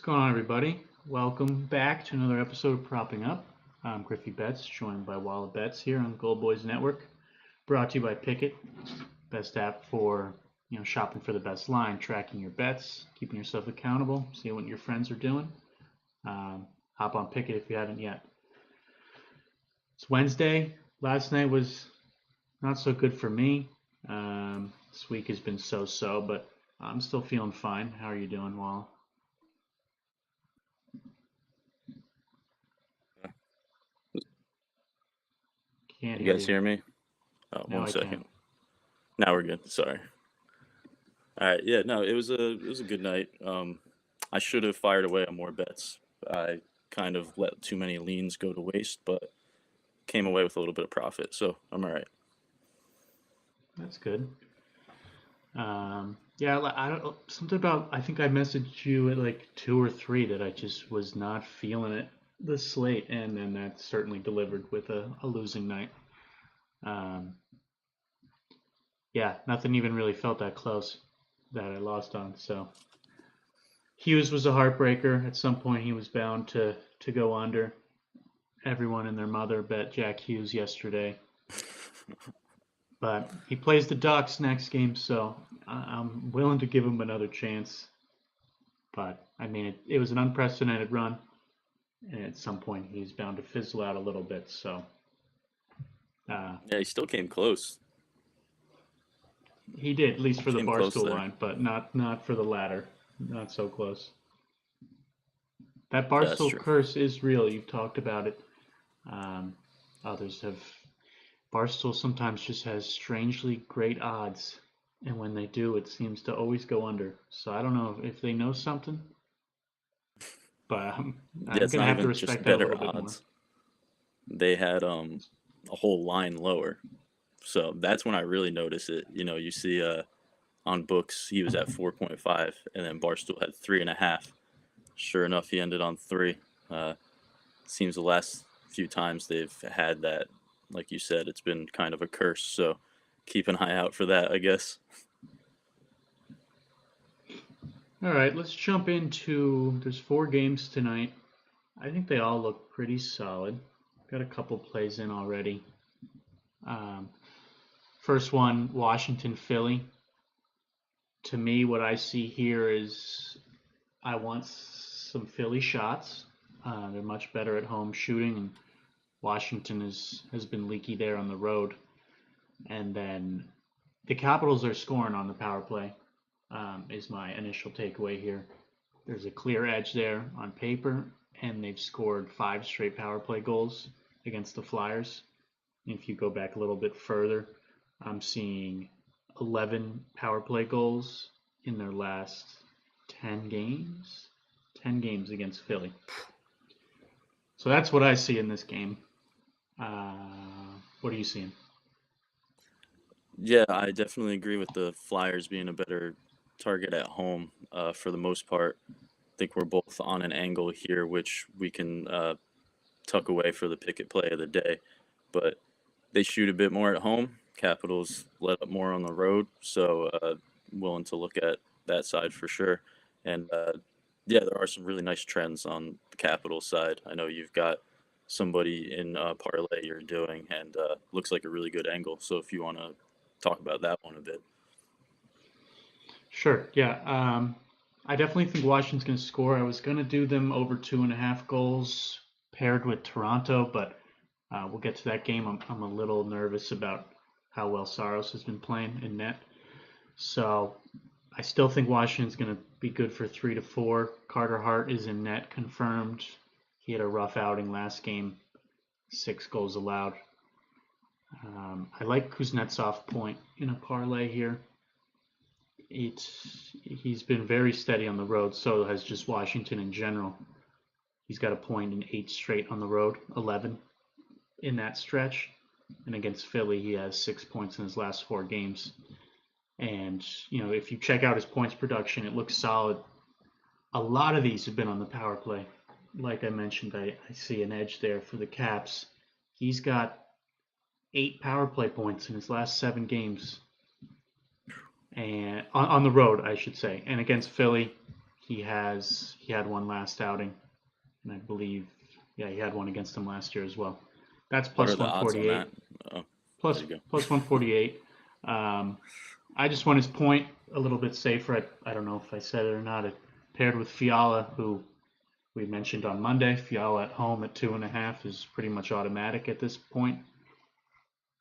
What's going on, everybody? Welcome back to another episode of Propping Up. I'm GriffyBets, joined by WallaBets here on Gold Boys Network. Brought to you by Pickett, best app for shopping for the best line, tracking your bets, keeping yourself accountable, seeing what your friends are doing. Hop on Pickett if you haven't yet. It's Wednesday. Last night was not so good for me. This week has been so-so, but I'm still feeling fine. How are you doing, Wall? Can't You hear guys you. hear me? Oh, Now one I can. second. Now we're good. Sorry. All right. Yeah. No, it was a good night. I should have fired away on more bets. I kind of let too many leans go to waste, but came away with a little bit of profit, so I'm all right. That's good. Yeah, I don't something about. I think I messaged you at like 2 or 3 that I just was not feeling it. The slate, and then that certainly delivered with a losing night. Um, yeah, nothing even really felt that close that I lost on. So Hughes was a heartbreaker. At some point, he was bound to go under. Everyone and their mother bet Jack Hughes yesterday, but he plays the Ducks next game, so I'm willing to give him another chance. But I mean, it was an unprecedented run, and at some point he's bound to fizzle out a little bit. So Yeah, he still came close. he did, at least for the Came close Barstool there. line, but not for the latter. Not so close. That Yeah, that's Barstool true. curse is real. You've talked about it. Um, Others have. Barstool sometimes just has strangely great odds, and when they do, it seems to always go under. So I don't know if they know something, but Yeah, I'm it's gonna not have to even just respect that a better little bit more. odds. They had a whole line lower, so that's when I really notice it. You see on books he was at 4.5, and then Barstool had 3.5. Sure enough, he ended on 3. Uh, Seems the last few times they've had that, like you said, it's been kind of a curse. So keep an eye out for that, I guess. All right, let's jump into. There's 4 games tonight. I think they all look pretty solid. Got a couple plays in already. Um, First one, Washington Philly. To me, what I see here is I want some Philly shots. They're much better at home shooting, and Washington has been leaky there on the road. And then the Capitals are scoring on the power play. Is my initial takeaway here. There's a clear edge there on paper, and they've scored 5 straight power play goals against the Flyers. If you go back a little bit further, I'm seeing 11 power play goals in their last 10 games. 10 games against Philly. So that's what I see in this game. What are you seeing? Yeah, I definitely agree with the Flyers being a better target at home for the most part. I think we're both on an angle here, which we can tuck away for the Pickett play of the day. But they shoot a bit more at home. Capitals let up more on the road, so willing to look at that side for sure. And yeah, there are some really nice trends on the Capitals side. I know you've got somebody in parlay you're doing, and looks like a really good angle. So if you want to talk about that one a bit. Sure. Yeah. I definitely think Washington's going to score. I was going to do them over 2.5 goals paired with Toronto, but we'll get to that game. I'm a little nervous about how well Saros has been playing in net. So I still think Washington's going to be good for 3 to 4. Carter Hart is in net confirmed. He had a rough outing last game, 6 goals allowed. I like Kuznetsov point in a parlay here. He's been very steady on the road. So has just Washington in general. He's got a point in 8 straight on the road, 11 in that stretch. And against Philly, he has 6 points in his last 4 games. And if you check out his points production, it looks solid. A lot of these have been on the power play. Like I mentioned, I see an edge there for the Caps. He's got 8 power play points in his last 7 games, and on the road, I should say. And against Philly, He had one last outing, and I believe, yeah, he had one against them last year as well. That's What are plus the odds on 148. that? Oh, there Plus you go. plus 148. Um, I just want his point a little bit safer. I don't know if I said it or not. It paired with Fiala, who we mentioned on Monday. Fiala at home at 2.5 is pretty much automatic at this point.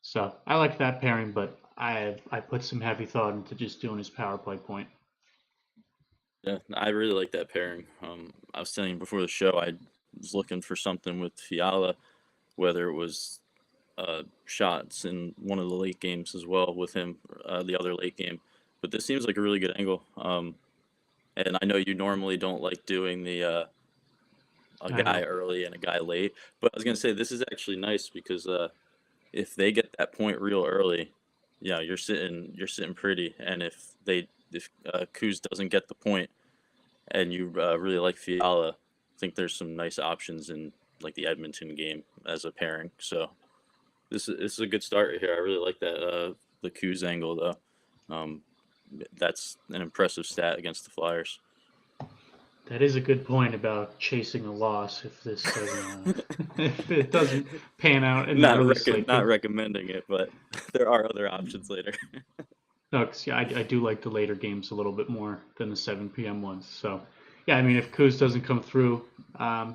So I like that pairing, but I put some heavy thought into just doing his power play point. Yeah, I really like that pairing. I was telling you before the show, I was looking for something with Fiala, whether it was shots in one of the late games as well with him, the other late game. But this seems like a really good angle. And I know you normally don't like doing the a I guy know. early and a guy late, but I was gonna say this is actually nice because if they get that point real early, yeah, you're sitting pretty. And if Kuz doesn't get the point and you really like Fiala, I think there's some nice options in like the Edmonton game as a pairing. So this is a good start here. I really like that the Kuz angle though. That's an impressive stat against the Flyers. That is a good point about chasing a loss if this doesn't if it doesn't pan out in the early slate. Not recommending it, but there are other options later. No, 'cause, yeah, I do like the later games a little bit more than the 7 p.m. ones. So, yeah, I mean, if Kuz doesn't come through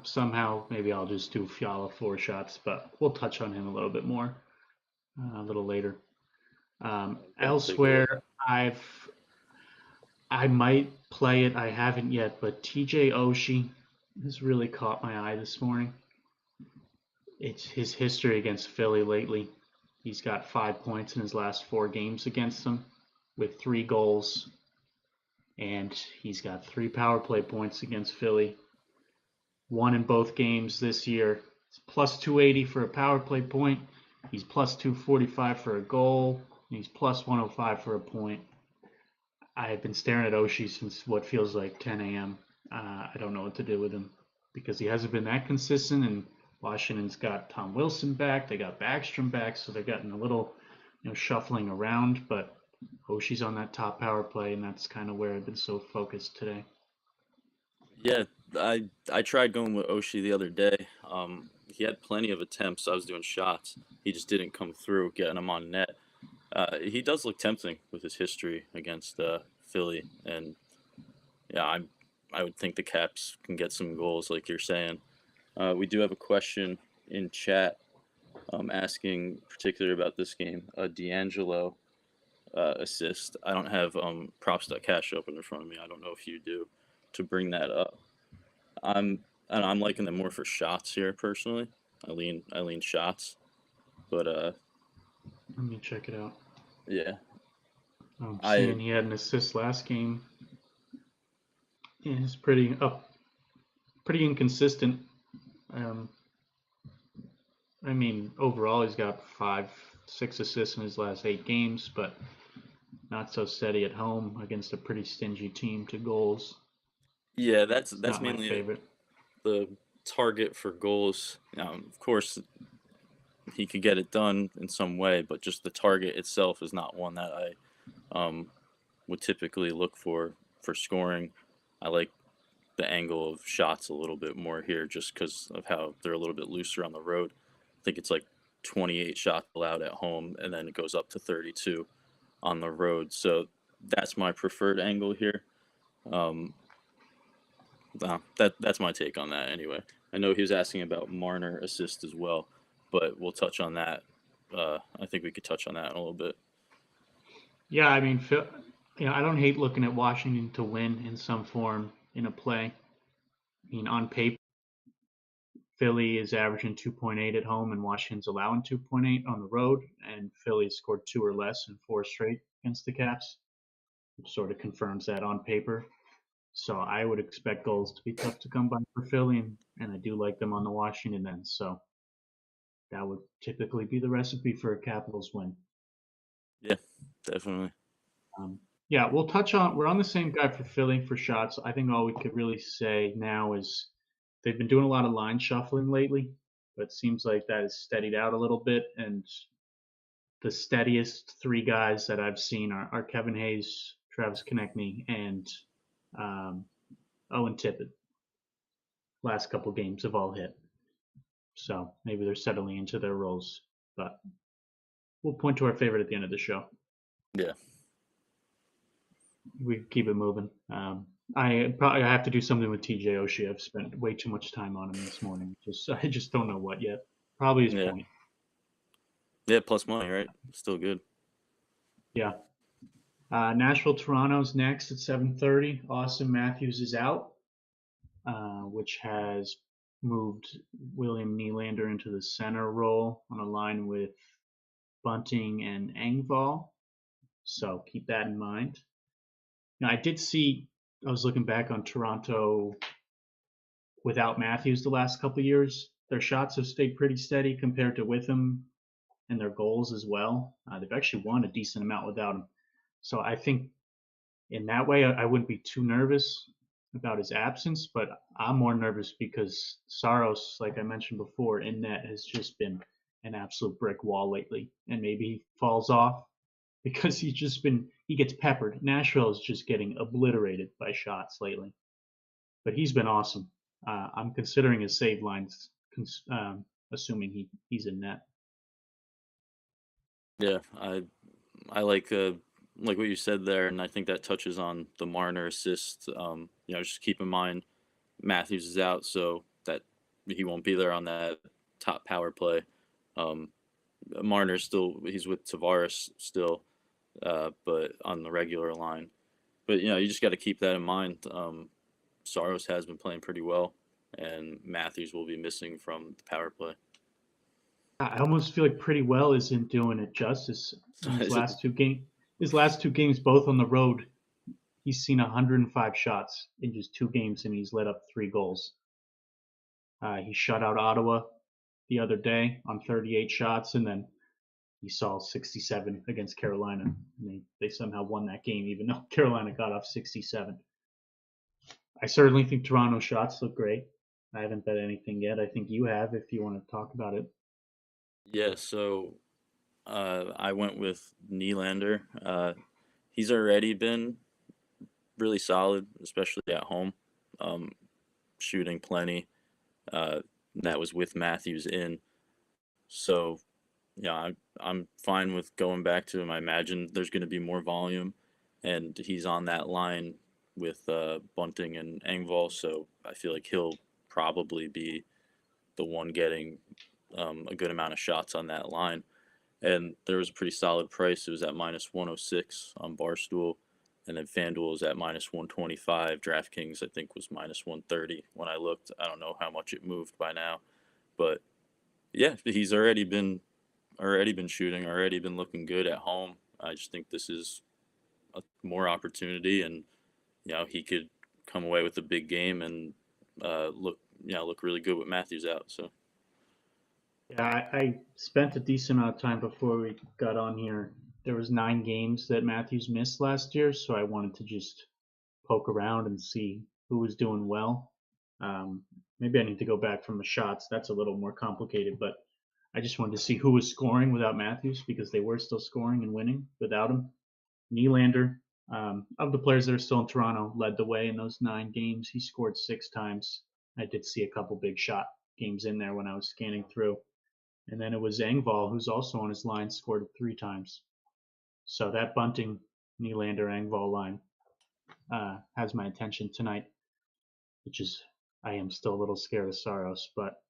somehow, maybe I'll just do Fiala 4 shots, but we'll touch on him a little bit more a little later. Okay, take it away. Elsewhere, I might play it. I haven't yet, but TJ Oshie has really caught my eye this morning. It's his history against Philly lately. He's got 5 points in his last 4 games against them with 3 goals, and he's got 3 power play points against Philly. One in both games this year. He's plus 280 for a power play point. He's plus 245 for a goal. And he's plus 105 for a point. I've been staring at Oshie since what feels like 10 a.m. I don't know what to do with him because he hasn't been that consistent. And Washington's got Tom Wilson back. They got Backstrom back, so they're getting a little, shuffling around. But Oshie's on that top power play, and that's kind of where I've been so focused today. Yeah, I tried going with Oshie the other day. He had plenty of attempts. I was doing shots. He just didn't come through getting them on net. He does look tempting with his history against Philly, and yeah, I would think the Caps can get some goals, like you're saying. We do have a question in chat asking particularly about this game. D'Angelo assist. I don't have props.cash open in front of me. I don't know if you do to bring that up. I'm I'm liking them more for shots here personally. I lean shots, but Let me check it out. yeah, I'm I seeing he had an assist last game. Yeah, he's pretty inconsistent. Um, I mean, overall he's got 6 assists in his last 8 games, but not so steady at home against a pretty stingy team to goals. yeah, It's that's not my mainly favorite. the target for goals. Of course, he could get it done in some way, but just the target itself is not one that I would typically look for scoring. I like the angle of shots a little bit more here just because of how they're a little bit looser on the road. I think it's like 28 shots allowed at home, and then it goes up to 32 on the road. So that's my preferred angle here. Um, that's my take on that anyway. I know he was asking about Marner assist as well, but we'll touch on that. I think we could touch on that in a little bit. Yeah, I mean, I don't hate looking at Washington to win in some form in a play. I mean, on paper, Philly is averaging 2.8 at home, and Washington's allowing 2.8 on the road, and Philly scored 2 or less in 4 straight against the Caps, which sort of confirms that on paper. So I would expect goals to be tough to come by for Philly, and I do like them on the Washington end. So that would typically be the recipe for a Capitals win. Yeah, definitely. Um, yeah, we'll touch on. We're on the same guy for Philly for shots. I think all we could really say now is they've been doing a lot of line shuffling lately, but it seems like that has steadied out a little bit. And the steadiest 3 guys that I've seen are Kevin Hayes, Travis Konechny, and um, Owen Tippett. Last couple games have all hit. So maybe they're settling into their roles. But we'll point to our favorite at the end of the show. Yeah. We keep it moving. I have to do something with TJ Oshie. I've spent way too much time on him this morning. I just don't know what yet. Probably his Yeah. point. Yeah. Plus money, right? Still good. Yeah. Nashville Toronto's next at 7:30. Austin Matthews is out, which has moved William Nylander into the center role on a line with Bunting and Engvall. So keep that in mind. Now I did see. I was looking back on Toronto without Matthews the last couple of years. Their shots have stayed pretty steady compared to with him, and their goals as well. They've actually won a decent amount without him. So I think in that way, I wouldn't be too nervous about his absence, but I'm more nervous because Saros, like I mentioned before, in net has just been an absolute brick wall lately, and maybe he falls off because he gets peppered. Nashville is just getting obliterated by shots lately, but he's been awesome. I'm considering his save lines, assuming he's in net. Yeah. I like what you said there, and I think that touches on the Marner assist. Just keep in mind Matthews is out, so that he won't be there on that top power play. Um, Marner still he's with Tavares still, but on the regular line. But you just got to keep that in mind. Saros has been playing pretty well, and Matthews will be missing from the power play. I almost feel like pretty well isn't doing it justice in his last two games. His last two games, both on the road, he's seen 105 shots in just 2 games, and he's let up 3 goals. He shut out Ottawa the other day on 38 shots, and then he saw 67 against Carolina. And they somehow won that game, even though Carolina got off 67. I certainly think Toronto shots look great. I haven't bet anything yet. I think you have, if you want to talk about it. Yeah, so I went with Nylander. He's already been really solid, especially at home, um, shooting plenty. That was with Matthews in. So, yeah, I'm fine with going back to him. I imagine there's going to be more volume, and he's on that line with Bunting and Engvall, so I feel like he'll probably be the one getting a good amount of shots on that line. And there was a pretty solid price. It was at minus 106 on Barstool, and then FanDuel was at minus 125. DraftKings, I think, was minus 130 when I looked. I don't know how much it moved by now, but yeah, he's already been shooting, already been looking good at home. I just think this is a more opportunity, and he could come away with a big game and look really good with Matthews out. So Yeah, I spent a decent amount of time before we got on here. There was 9 games that Matthews missed last year, so I wanted to just poke around and see who was doing well. Maybe I need to go back from the shots. That's a little more complicated, but I just wanted to see who was scoring without Matthews because they were still scoring and winning without him. Nylander, of the players that are still in Toronto, led the way in those 9 games. He scored 6 times. I did see a couple big shot games in there when I was scanning through. And then it was Engvall, who's also on his line, scored it 3 times. So that Bunting, Nylander, Engvall line has my attention tonight, which is I am still a little scared of Saros, but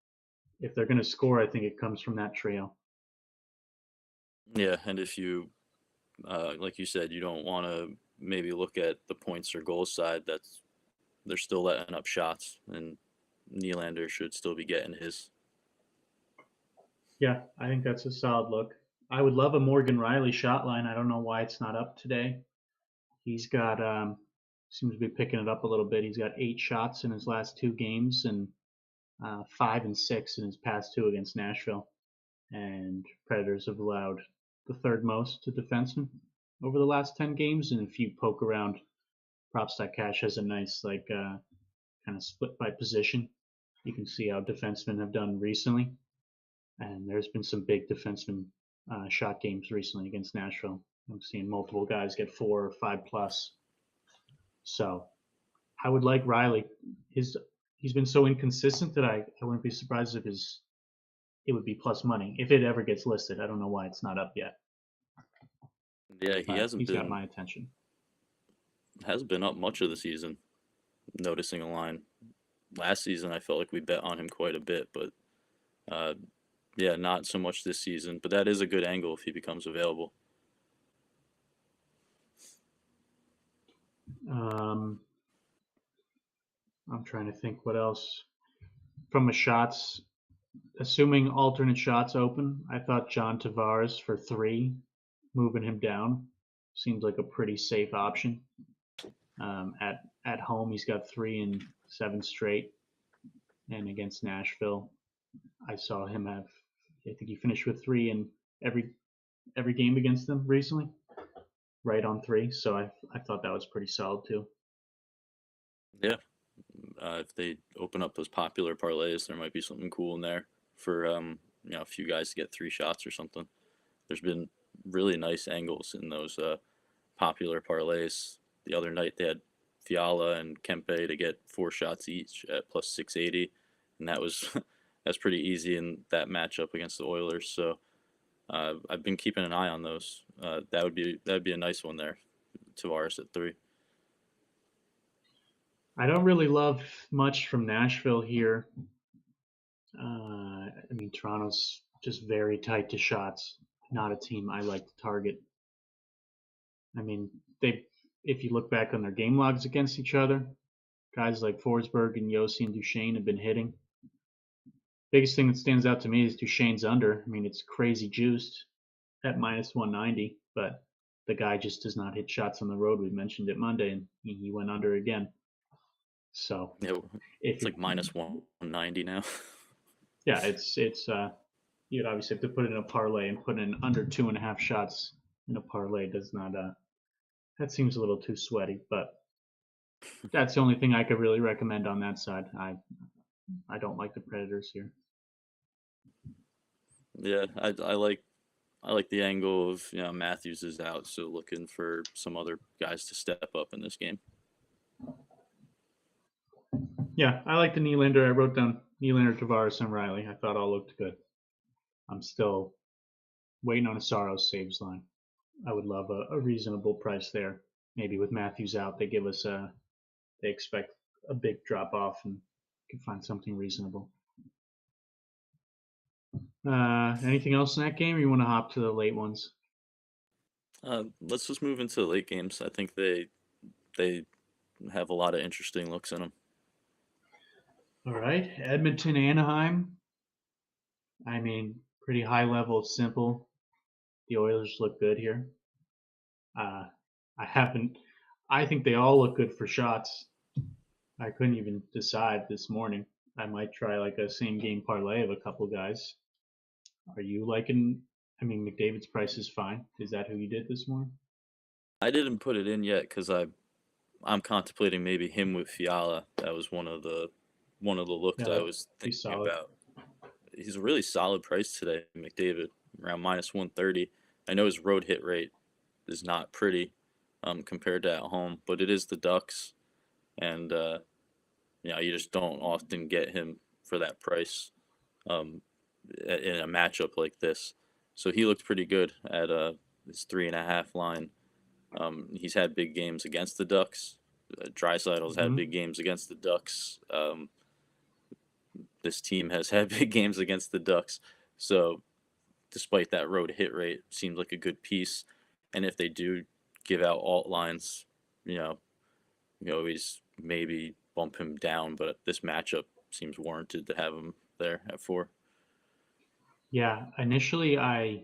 if they're going to score, I think it comes from that trio. yeah, and if you like you said, you don't want to maybe look at the points or goals side. They're still letting up shots, and Nylander should still be getting his. Yeah, I think that's a solid look. I would love a Morgan Riley shot line. I don't know why it's not up today. He's got seems to be picking it up a little bit. He's got 8 shots in his last 2 games and 5 and 6 in his past 2 against Nashville. And Predators have allowed the third most to defensemen over the last 10 games. And if you poke around, Prop.Cash has a nice kind of split by position. You can see how defensemen have done recently, and there's been some big defenseman shot games recently against Nashville. I'm seeing multiple guys get 4 or 5 plus. So I would like Riley. He's been so inconsistent that I wouldn't be surprised if it would be plus money if it ever gets listed. I don't know why it's not up yet, Yeah, he but he's got my attention. hasn't been up much of the season. Noticing a line last season, I felt like we bet on him quite a bit, but uh, yeah, not so much this season. But that is a good angle if he becomes available. Um, I'm trying to think what else from a shots. Assuming alternate shots open, I thought John Tavares for 3, moving him down, seems like a pretty safe option. At home, he's got 3 in 7 straight, and against Nashville, I saw him have. I think he finished with 3 in every game against them recently, right on 3. So I thought that was pretty solid too. Yeah, if they open up those popular parlays, there might be something cool in there for a few guys to get 3 shots or something. There's been really nice angles in those popular parlays. The other night they had Fiala and Kempe to get 4 shots each at plus 680, and that was that's pretty easy in that matchup against the Oilers. So I've been keeping an eye on those. That'd be a nice one there. Tavares at 3. I don't really love much from Nashville here. I mean, Toronto's just very tight to shots. Not a team I like to target. I mean, if you look back on their game logs against each other, guys like Forsberg and Yossi and Duchesne have been hitting. Biggest thing that stands out to me is Duchesne's under. I mean, it's crazy juiced at minus 190, but the guy just does not hit shots on the road. We mentioned it Monday, and he went under again. So Yeah, if it's you're, like minus 190 now. yeah, it's you'd obviously have to put it in a parlay, and put in under 2.5 shots in a parlay does not that seems a little too sweaty, but that's the only thing I could really recommend on that side. I don't like the Predators here. Yeah, I like the angle of Matthews is out, so looking for some other guys to step up in this game. Yeah, I like the Nylander. I wrote down Nylander, Tavares, and Riley. I thought all looked good. I'm still waiting on a Saros saves line. I would love a reasonable price there. Maybe with Matthews out, they give us they expect a big drop off and can find something reasonable. Anything else in that game, or you want to hop to the late ones? Let's just move into the late games. I think they have a lot of interesting looks in them. All right, Edmonton, Anaheim. I mean, pretty high level, simple. The Oilers look good here. Uh, I haven't. I think they all look good for shots. I couldn't even decide this morning. I might try like a same game parlay of a couple guys. Are you liking? I mean, McDavid's price is fine. Is that who you did this morning? I didn't put it in yet because I'm contemplating maybe him with Fiala. That was one of the looks I Yeah, was he's thinking solid. about. He's a really solid price today, McDavid, around minus 130. I know his road hit rate is not pretty compared to at home, but it is the Ducks, and you just don't often get him for that price um, in a matchup like this. So he looked pretty good at his 3.5 line. He's had big games against the Ducks. Draisaitl's had Mm-hmm. big games against the Ducks. This team has had big games against the Ducks. So despite that road hit rate, seems like a good piece. And if they do give out alt lines, you know, you always maybe bump him down. But this matchup seems warranted to have him there at 4. Yeah, initially I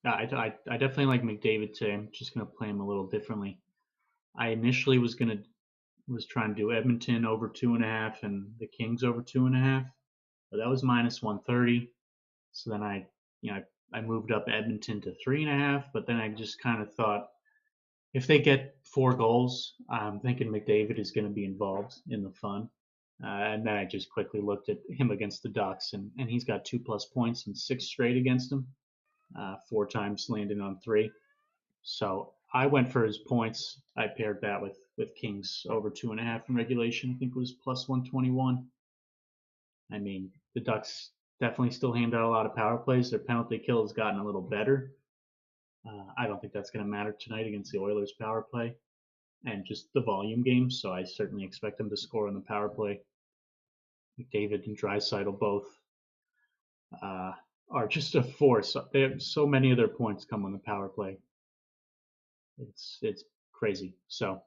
definitely like McDavid today. I'm just gonna play him a little differently. I initially was trying to do Edmonton over 2.5 and the Kings over 2.5, but that was minus 130. So then I moved up Edmonton to 3.5, but then I just kind of thought if they get 4 goals, I'm thinking McDavid is going to be involved in the fun. And then I just quickly looked at him against the Ducks, and he's got 2+ points in 6 straight against them, 4 times landing on 3. So I went for his points. I paired that with Kings over 2.5 in regulation. I think it was plus 121. I mean, the Ducks definitely still hand out a lot of power plays. Their penalty kill has gotten a little better. I don't think that's going to matter tonight against the Oilers' power play and just the volume game. So I certainly expect them to score on the power play. McDavid and Draisaitl both uh, are just a force. They have so many of their points come on the power play. It's crazy. So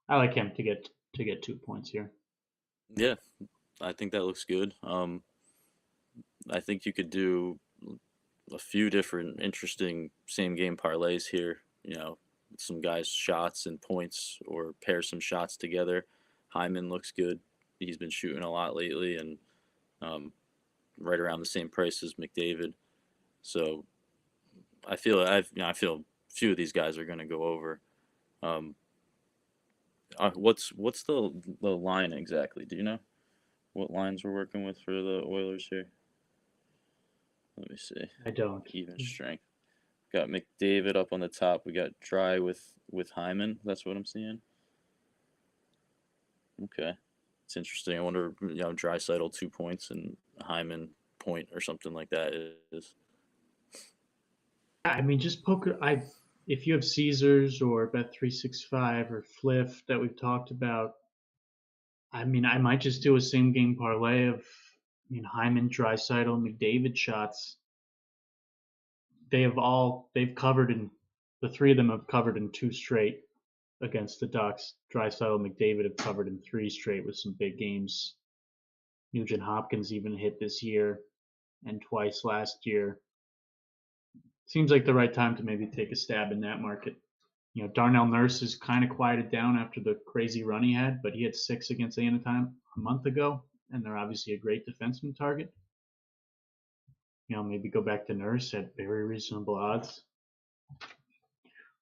I like him to get 2 points here. Yeah, I think that looks good. I think you could do a few different interesting same game parlays here. Some guys' shots and points, or pair some shots together. Hyman looks good. He's been shooting a lot lately, and um, right around the same price as McDavid. So I feel a few of these guys are going to go over. Um, what's the line exactly? Do you know what lines we're working with for the Oilers here? Let me see. I don't. Even strength. Got McDavid up on the top. We got Dry with Hyman. That's what I'm seeing. Okay, it's interesting. I wonder, Draisaitl 2 points and Hyman point or something like that is. I mean, just poker. If you have Caesars or Bet365 or Fliff that we've talked about, I mean, I might just do a same game parlay of Hyman, Draisaitl, McDavid shots. They've covered in the three of them have covered in two straight against the Ducks. Draisaitl, McDavid have covered in three straight with some big games. Nugent Hopkins even hit this year and twice last year. Seems like the right time to maybe take a stab in that market. Darnell Nurse has kind of quieted down after the crazy run he had, but he had 6 against Anaheim a month ago, and they're obviously a great defenseman target. Maybe go back to Nurse at very reasonable odds.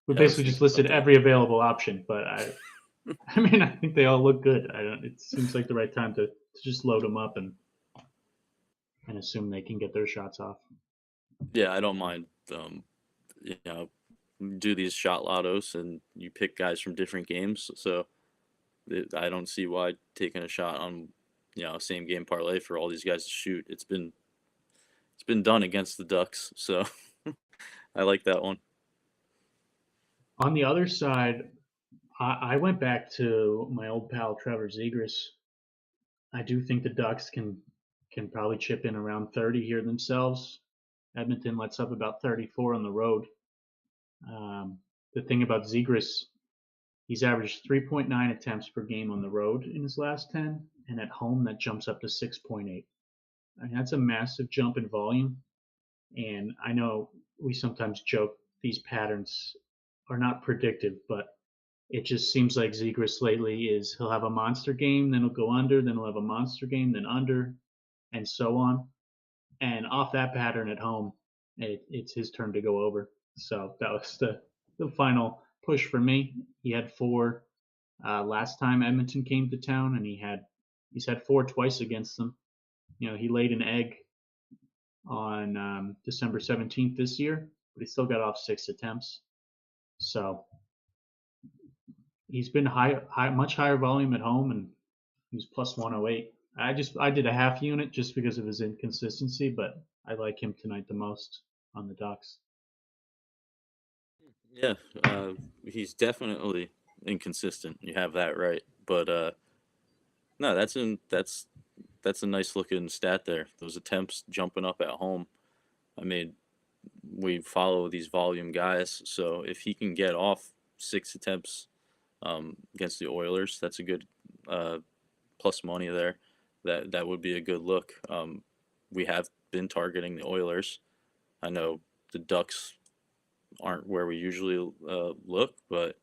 We Yeah, I was basically just thinking about listed that. every available option, but I mean, I think they all look good. It seems like the right time to just load them up and assume they can get their shots off. Yeah, I don't mind. You know, do these shot lottos and you pick guys from different games. So I don't see why taking a shot on same game parlay for all these guys to shoot. It's been done against the Ducks, so I like that one. On the other side, I went back to my old pal Trevor Zegras. I do think the Ducks can probably chip in around 30 here themselves. Edmonton lets up about 34 on the road. The thing about Zegras, he's averaged 3.9 attempts per game on the road in his last 10, and at home that jumps up to 6.8. I mean, that's a massive jump in volume. And I know we sometimes joke these patterns are not predictive, but it just seems like Zegras lately is he'll have a monster game, then he'll go under, then he'll have a monster game, then under, and so on. And off that pattern at home, it's his turn to go over. So that was the final push for me. He had 4 last time Edmonton came to town, and he's had 4 twice against them. He laid an egg on December 17th this year, but he still got off 6 attempts. So he's been much higher volume at home, and he's plus 108. I did a half unit just because of his inconsistency, but I like him tonight the most on the Ducks. Yeah, he's definitely inconsistent. You have that right, but no, that's a nice looking stat there. Those attempts jumping up at home. I mean, we follow these volume guys, so if he can get off 6 attempts against the Oilers, that's a good plus money there. That would be a good look. We have been targeting the Oilers. I know the Ducks aren't where we usually look, but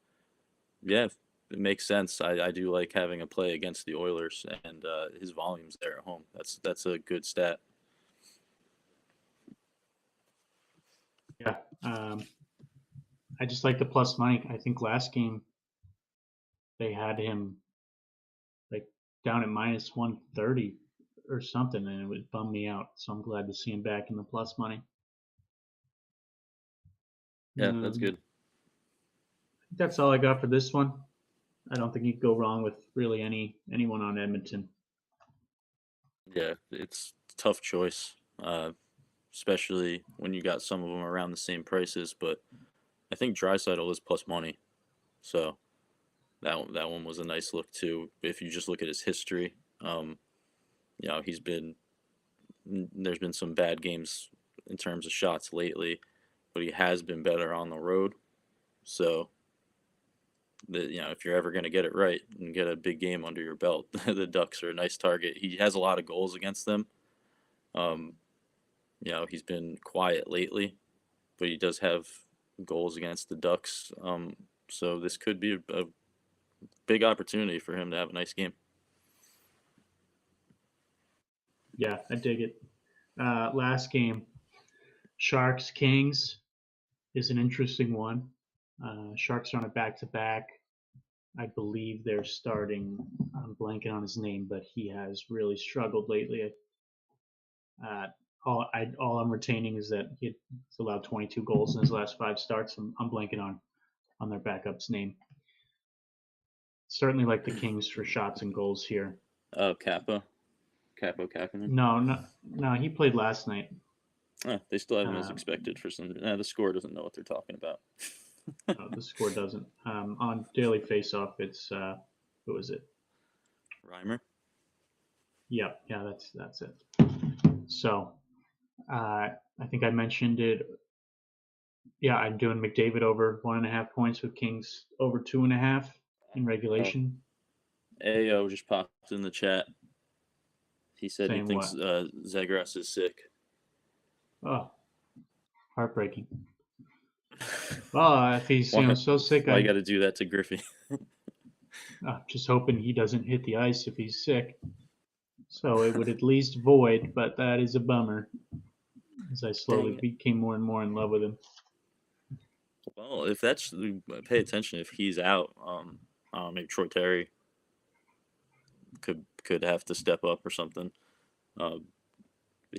yeah, it makes sense. I do like having a play against the Oilers, and his volume's there at home. That's a good stat. Yeah, I just like the plus money. I think last game they had him like down at minus 130 or something, and it would bum me out. So I'm glad to see him back in the plus money. Yeah, that's Um, good. That's all I got for this one. I don't think you could go wrong with really anyone on Edmonton. Yeah, it's a tough choice, especially when you got some of them around the same prices. But I think Drysdale is plus money, so that one was a nice look too. If you just look at his history, um, he's been there's been some bad games in terms of shots lately, but he has been better on the road. So if you're ever going to get it right and get a big game under your belt, the Ducks are a nice target. He has a lot of goals against them. Um, he's been quiet lately, but he does have goals against the Ducks. So this could be a big opportunity for him to have a nice game. Yeah, I dig it. Last game, Sharks Kings is an interesting one. Sharks are on a back to back. I believe they're starting. I'm blanking on his name, but he has really struggled lately. Uh, all I'm retaining is that he's allowed 22 goals in his last 5 starts. I'm blanking on their backup's name. Certainly like the Kings for shots and goals here. Oh, Capo Kapanen. No, he played last night. They still have him as Um, expected for some. The score doesn't know what they're talking about. the score doesn't. On daily faceoff, it's who is it? Reimer. Yep, yeah, that's it. So I think I mentioned it. Yeah, I'm doing McDavid over 1.5 points with Kings over 2.5 in Oh, regulation. AO just popped in the chat. He said he Saying thinks what? Zagras is sick. Oh, heartbreaking. Well, if he's why? so sick, Why you got I to do that to Griffey? just hoping he doesn't hit the ice if he's sick. So it would at least void, but that is a bummer as I slowly Dang it. became more and more in love with him. Well, if that's pay attention. If he's out, maybe Troy Terry could have to step up or something. Um,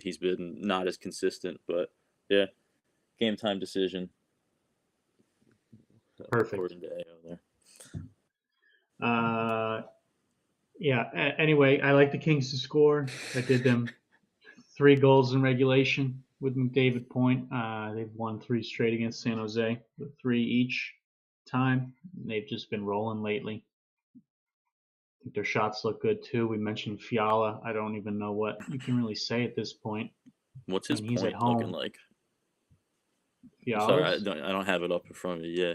he's been not as consistent, but yeah, game time decision Perfect. according to AO there. Uh, yeah. Anyway, I like the Kings to score. I did them 3 goals in regulation with McDavid point. They've won 3 straight against San Jose with 3 each time. They've just been rolling lately. I think their shots look good too. We mentioned Fiala. I don't even know what you can really say at this point What's his when he's at point looking home. like? I'm sorry, I Fiala's don't. I don't have it up in front of me. Yeah.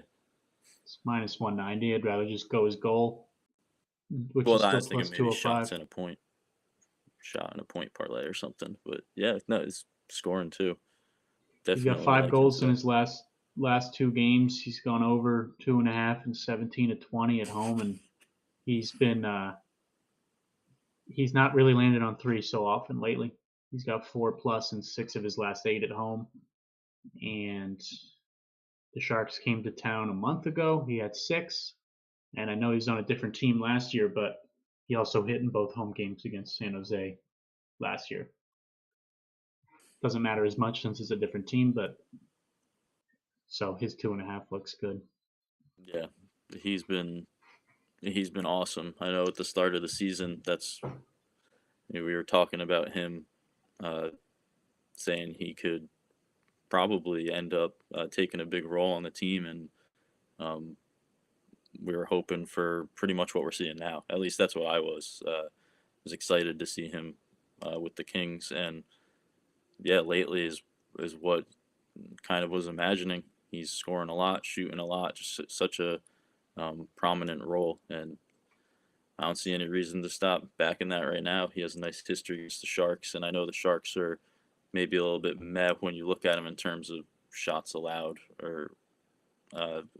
it's minus 190. I'd rather just go his goal, which Well, is no, I still was thinking plus maybe shots 205. and a point, shot and a point parlay or something. But yeah, no, he's scoring too. He's got Definitely five like him goals in today. his last 2 games. He's gone over 2.5 and 17 to 20 at home, and he's been he's not really landed on three so often lately. He's got 4+ in 6 of his last 8 at home, and the Sharks came to town a month ago. He had 6, and I know he's on a different team last year, but he also hit in both home games against San Jose last year. Doesn't matter as much since it's a different team, but so his 2.5 looks good. Yeah, he's been he's been awesome. I know at the start of the season, we were talking about him, uh, saying he could probably end up taking a big role on the team, and um, we were hoping for pretty much what we're seeing now. At least that's what I was. Was excited to see him with the Kings, and yeah, lately is what kind of was imagining. He's scoring a lot, shooting a lot, just such a prominent role, and I don't see any reason to stop backing that right now. He has a nice history against the Sharks, and I know the Sharks are maybe a little bit meh when you look at him in terms of shots allowed or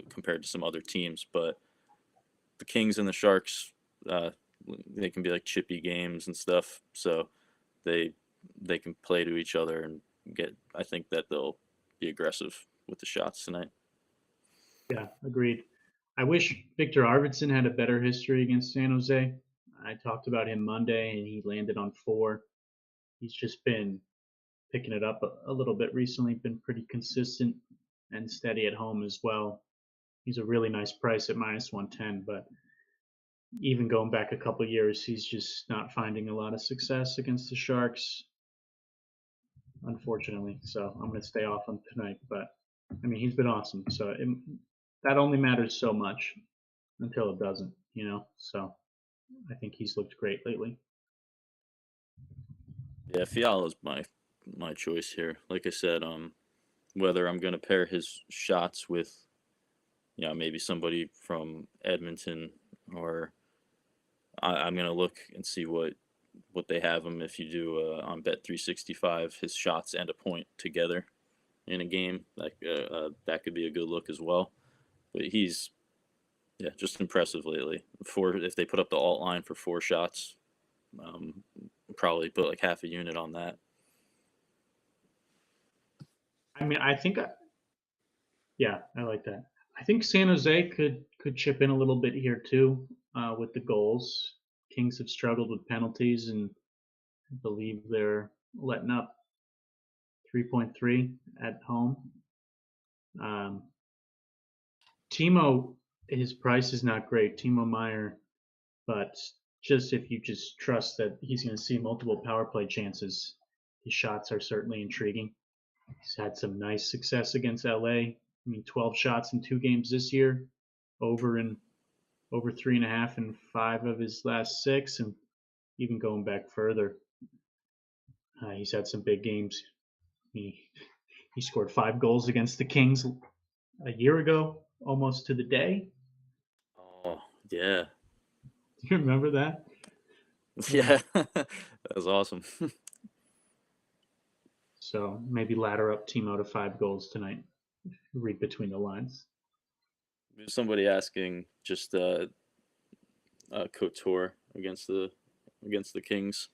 compared to some other teams, but the Kings and the Sharks, uh, they can be like chippy games and stuff, so they they can play to each other and get. I think that they'll be aggressive with the shots tonight. Yeah, agreed. I wish Victor Arvidsson had a better history against San Jose. I talked about him Monday, and he landed on 4. He's just been picking it up a little bit recently. Been pretty consistent and steady at home as well. he's a really nice price at -110. But even going back a couple years, he's just not finding a lot of success against the Sharks, unfortunately. So I'm going to stay off him tonight. But I mean, he's been awesome. So that only matters so much until it doesn't, you know. So I think he's looked great lately. Yeah, Fiala's my choice here. Like I said, whether I'm going to pair his shots with, maybe somebody from Edmonton, or I'm going to look and see what they have him if you do on Bet 365 his shots and a point together in a game. That could be a good look as well. But he's just impressive lately. If they put up the alt line for 4 shots, um, probably put like half a unit on that. I mean, yeah, I like that. I think San Jose could chip in a little bit here too with the goals. Kings have struggled with penalties, and I believe they're letting up 3.3 at home. Um, Timo, his price is not great. Timo Meyer, but just if you just trust that he's going to see multiple power play chances, his shots are certainly intriguing. He's had some nice success against LA. I mean, 12 shots in 2 games this year, over 3.5 in 5 of his last 6, and even going back further, he's had some big games. He scored 5 goals against the Kings a year ago, almost to the day. Oh yeah, Do you remember that? yeah, that was awesome. So maybe ladder up Timo to 5 goals tonight. Read between the lines. There's somebody asking just Couture against the Kings.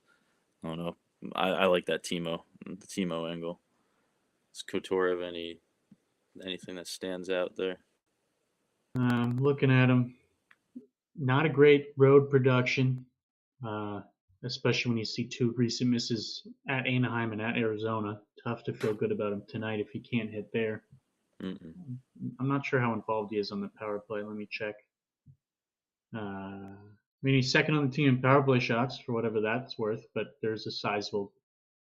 I don't know. I like that the Timo angle. Does Couture have anything that stands out there? Looking at him, not a great road production, uh, especially when you see 2 recent misses at Anaheim and at Arizona. Tough to feel good about him tonight if he can't hit there. Mm-mm. I'm not sure how involved he is on the power play. Let me check. I mean, he's second on the team in power play shots for whatever that's worth, but there's a sizable.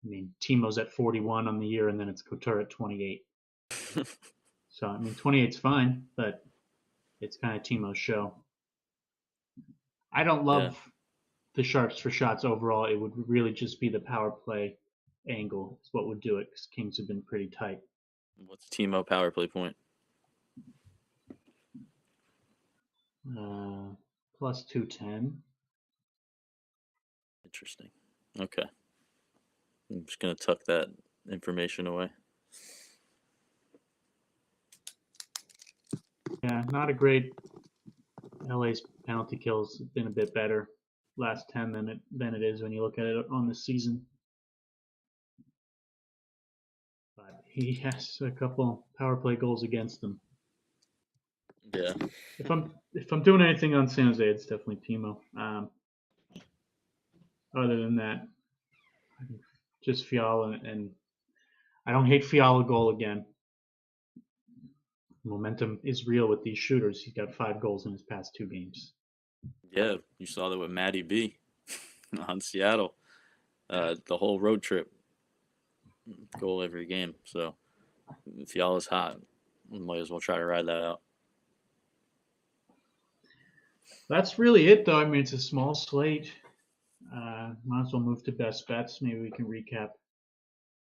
I mean, Timo's at 41 on the year, and then it's Couture at 28. So I mean, 28's fine, but it's kind of Timo's show. I don't Yeah. love the Sharps for shots overall. It would really just be the power play angle is what would do it because Kings have been pretty tight. What's Timo power play point? Plus 210. Interesting. Okay. I'm just gonna tuck that information away. Yeah, not a great. LA's penalty kills have been a bit better last 10 than it is when you look at it on the season. But he has a couple power play goals against him. Yeah. If I'm doing anything on San Jose, it's definitely Timo. Other than that, just Fiala, and I don't hate Fiala goal again. Momentum is real with these shooters. He's got 5 goals in his past 2 games. Yeah. You saw that with Matty B on Seattle. The whole road trip, goal every game. So if Fiala's hot, we might as well try to ride that out. That's really it, though. I mean, it's a small slate. Might as well move to best bets. Maybe we can recap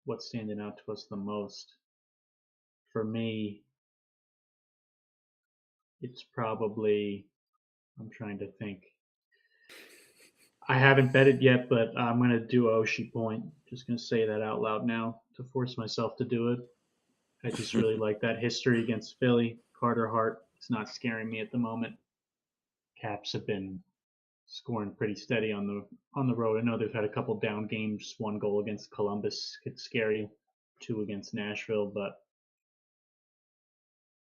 what's standing out to us the most. For me, it's probably, I'm trying to think. I haven't bet it yet, but I'm going to do Oshie Point. Just going to say that out loud now to force myself to do it. I just really like that history against Philly. Carter Hart is not scaring me at the moment. Caps have been scoring pretty steady on the road. I know they've had a couple down games. 1 goal against Columbus could scare you. 2 against Nashville, but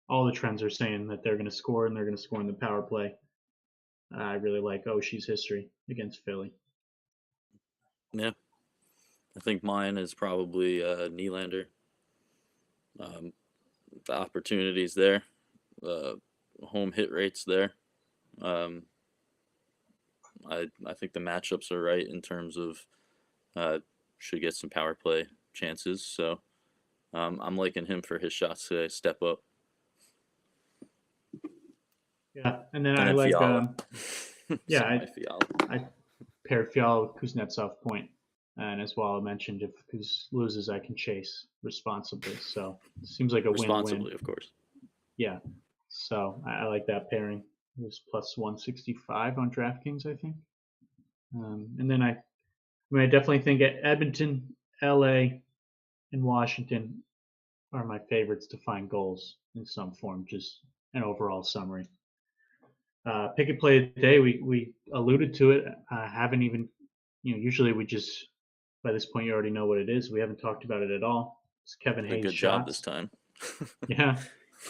all the trends are saying that they're going to score and they're going to score in the power play. I really like Oshie's history against Philly. Yeah. I think mine is probably Nylander. The opportunities there. home hit rates there. Um, I think the matchups are right in terms of should get some power play chances. So I'm liking him for his shots today. Step up. Yeah, and then And I then like Fiala. yeah, Semi Fiala. I paired Fiala with Kuznetsov point, and as Walla mentioned, if Kuz loses, I can chase responsibly. So it seems like a win-win. Responsibly, of course. Yeah, so I like that pairing. It was plus 165 on DraftKings, I think. And then I definitely think Edmonton, LA, and Washington are my favorites to find goals in some form. Just an overall summary. Pick and play today. We alluded to it. Haven't even, usually we just by this point you already know what it is. We haven't talked about it at all. It's Kevin Did a Hayes good job this shots. time. Yeah,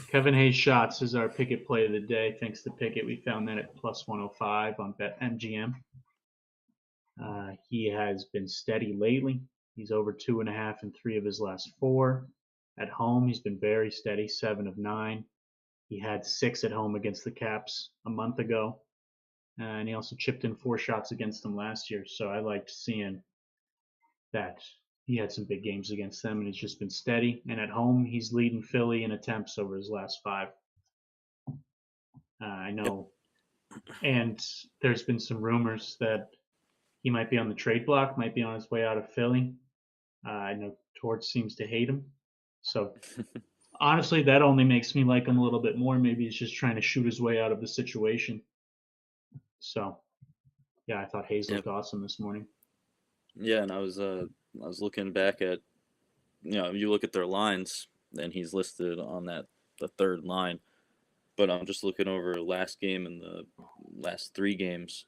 Kevin Hayes shots is our Pickett play of the day. Thanks to Pickett, we found that at plus 105 on BetMGM. He has been steady lately. He's over 2.5 in 3 of his last 4. At home, he's been very steady, 7 of 9. He had 6 at home against the Caps a month ago, and he also chipped in 4 shots against them last year. So I liked seeing that he had some big games against them, and it's just been steady. And at home, he's leading Philly in attempts over his last 5. I Yep. know, and there's been some rumors that he might be on the trade block, might be on his way out of Philly. I know Torch seems to hate him, so honestly, that only makes me like him a little bit more. Maybe he's just trying to shoot his way out of the situation. So, yeah, I thought Hayes Yep. looked awesome this morning. Yeah, and I was looking back at you look at their lines, and he's listed on the third line. But I'm just looking over last game and the last 3 games.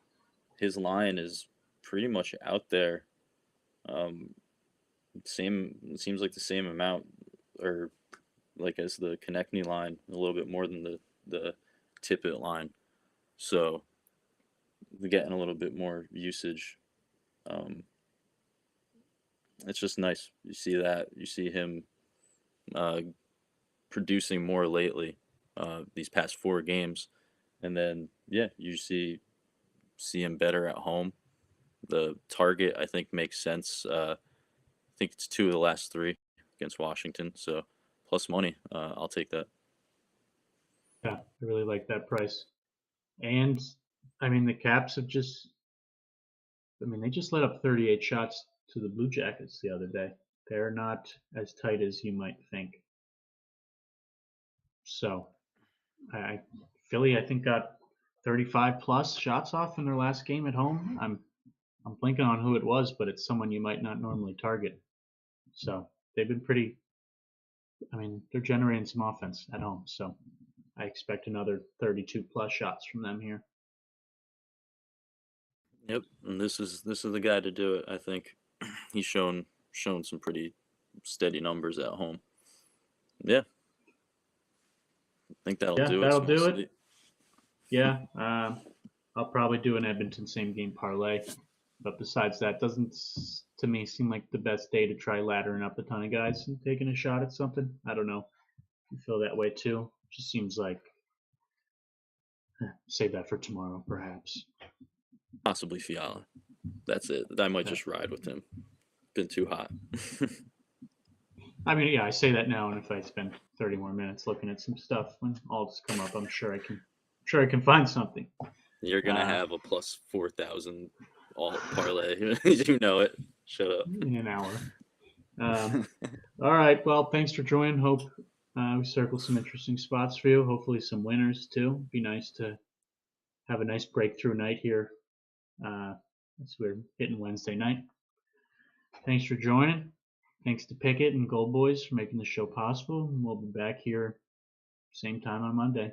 His line is pretty much out there. Same it seems like the same amount, or like as the Konechny line, a little bit more than the Tippett line. So they're getting a little bit more usage. Um, it's just nice. You see that. You see him uh, producing more lately, these past 4 games, and then yeah, you see him better at home. The target I think makes sense. I think it's 2 of the last 3 against Washington. So plus money, I'll take that. Yeah, I really like that price. And I mean, the Caps have they just let up 38 shots to the Blue Jackets the other day. They're not as tight as you might think. So, Philly, I think, got 35 plus shots off in their last game at home. I'm blanking on who it was, but it's someone you might not normally target. So they've been pretty. I mean, they're generating some offense at home. So I expect another 32 plus shots from them here. Yep, and this is the guy to do it. I think he's shown some pretty steady numbers at home. Yeah, I think that'll Yeah, do it, that'll do it. Small. Yeah, I'll probably do an Edmonton same game parlay. But besides that, doesn't to me seem like the best day to try laddering up a ton of guys and taking a shot at something. I don't know. You feel that way too? Just seems like save that for tomorrow, perhaps. Possibly Fiala. That's it. I might Yeah. just ride with him. Been too hot. I mean, yeah, I say that now, and if I spend 30 more minutes looking at some stuff when all this come up, I'm sure I can find something. You're gonna have a plus 4,000 alt parlay. You know it. Shut up. In an hour. All right. Well, thanks for joining. Hope we circle some interesting spots for you. Hopefully, some winners too. Be nice to have a nice breakthrough night here as we're hitting Wednesday night. Thanks for joining. Thanks to Pickett and Gold Boys for making the show possible. And we'll be back here same time on Monday.